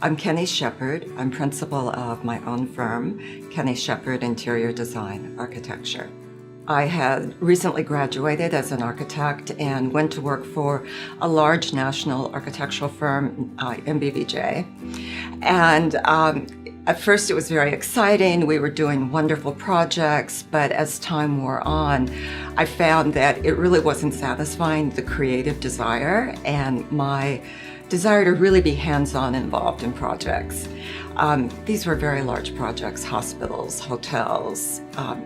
I'm Kenne Shepherd. I'm principal of my own firm, Kenne Shepherd Interior Design Architecture. I had recently graduated as an architect and went to work for a large national architectural firm, MBVJ. And at first it was very exciting. We were doing wonderful projects, but as time wore on, I found that it really wasn't satisfying the creative desire and my desire to really be hands-on involved in projects. These were very large projects, hospitals, hotels,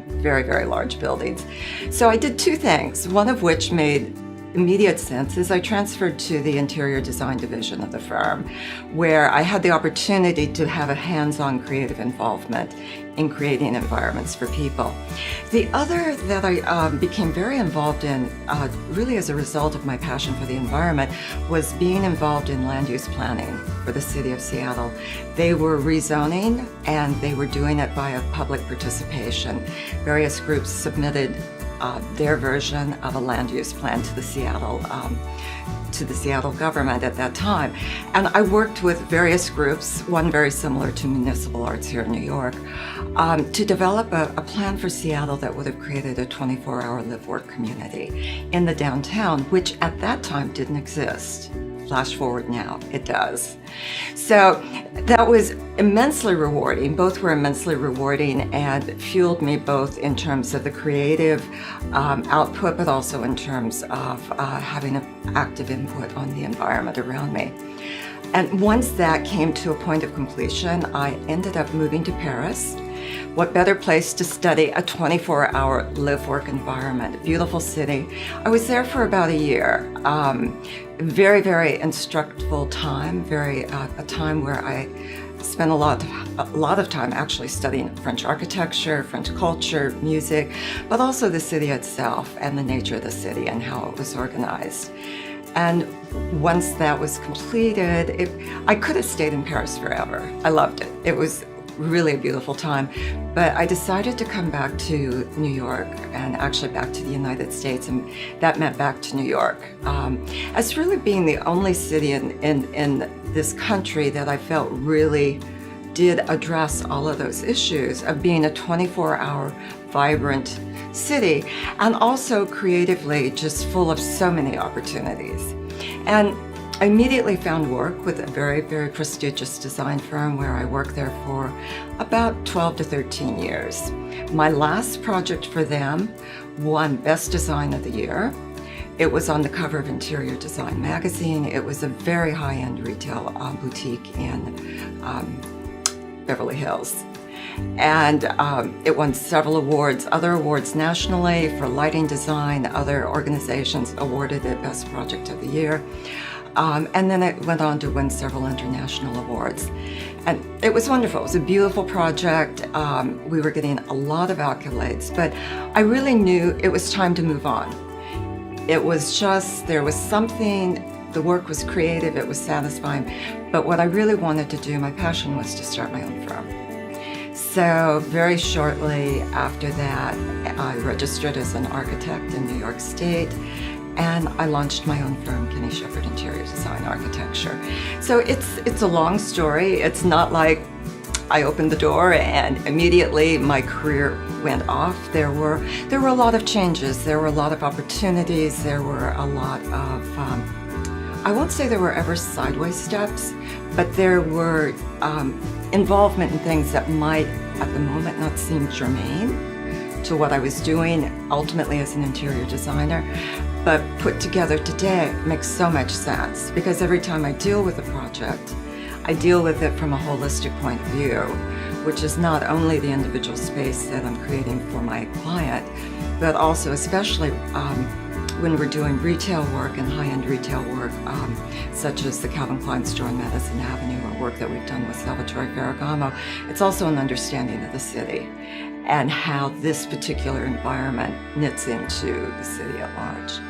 very, very large buildings. So I did two things, one of which made immediate sense is I transferred to the interior design division of the firm, where I had the opportunity to have a hands-on creative involvement in creating environments for people. The other that I became very involved in, really as a result of my passion for the environment, was being involved in land use planning for the city of Seattle. They were rezoning, and they were doing it via public participation. Various groups submitted their version of a land use plan to the Seattle government at that time. And I worked with various groups, one very similar to Municipal Arts here in New York, to develop a plan for Seattle that would have created a 24-hour live-work community in the downtown, which at that time didn't exist. Flash forward now, it does. So that was immensely rewarding. Both were immensely rewarding and fueled me both in terms of the creative output, but also in terms of having an active input on the environment around me. And once that came to a point of completion, I ended up moving to Paris. What better place to study a 24-hour live-work environment, beautiful city. I was there for about a year. Very, very instructful time, a time where I spent a lot of time actually studying French architecture, French culture, music, but also the city itself and the nature of the city and how it was organized. And once that was completed, I could have stayed in Paris forever. I loved it. It was really a beautiful time, but I decided to come back to New York and actually back to the United States, and that meant back to New York. As really being the only city in this country that I felt really did address all of those issues of being a 24-hour vibrant city and also creatively just full of so many opportunities. And I immediately found work with a very, very prestigious design firm where I worked there for about 12 to 13 years. My last project for them won Best Design of the Year. It was on the cover of Interior Design magazine. It was a very high-end retail boutique in Beverly Hills. And it won several awards, other awards nationally for lighting design. Other organizations awarded it Best Project of the Year. And then it went on to win several international awards. And it was wonderful. It was a beautiful project. We were getting a lot of accolades, but I really knew it was time to move on. It was just, there was something, the work was creative, it was satisfying, but what I really wanted to do, my passion was to start my own firm. So very shortly after that, I registered as an architect in New York State, and I launched my own firm, Kenne Shepherd Interior Design Architecture. So it's a long story. It's not like I opened the door and immediately my career went off. There were a lot of changes. There were a lot of opportunities. There were a lot of, I won't say there were ever sideways steps, but there were involvement in things that might at the moment not seem germane to what I was doing ultimately as an interior designer, but put together today makes so much sense because every time I deal with a project, I deal with it from a holistic point of view, which is not only the individual space that I'm creating for my client, but also especially when we're doing retail work and high-end retail work, such as the Calvin Klein store on Madison Avenue or work that we've done with Salvatore Ferragamo, it's also an understanding of the city and how this particular environment knits into the city at large.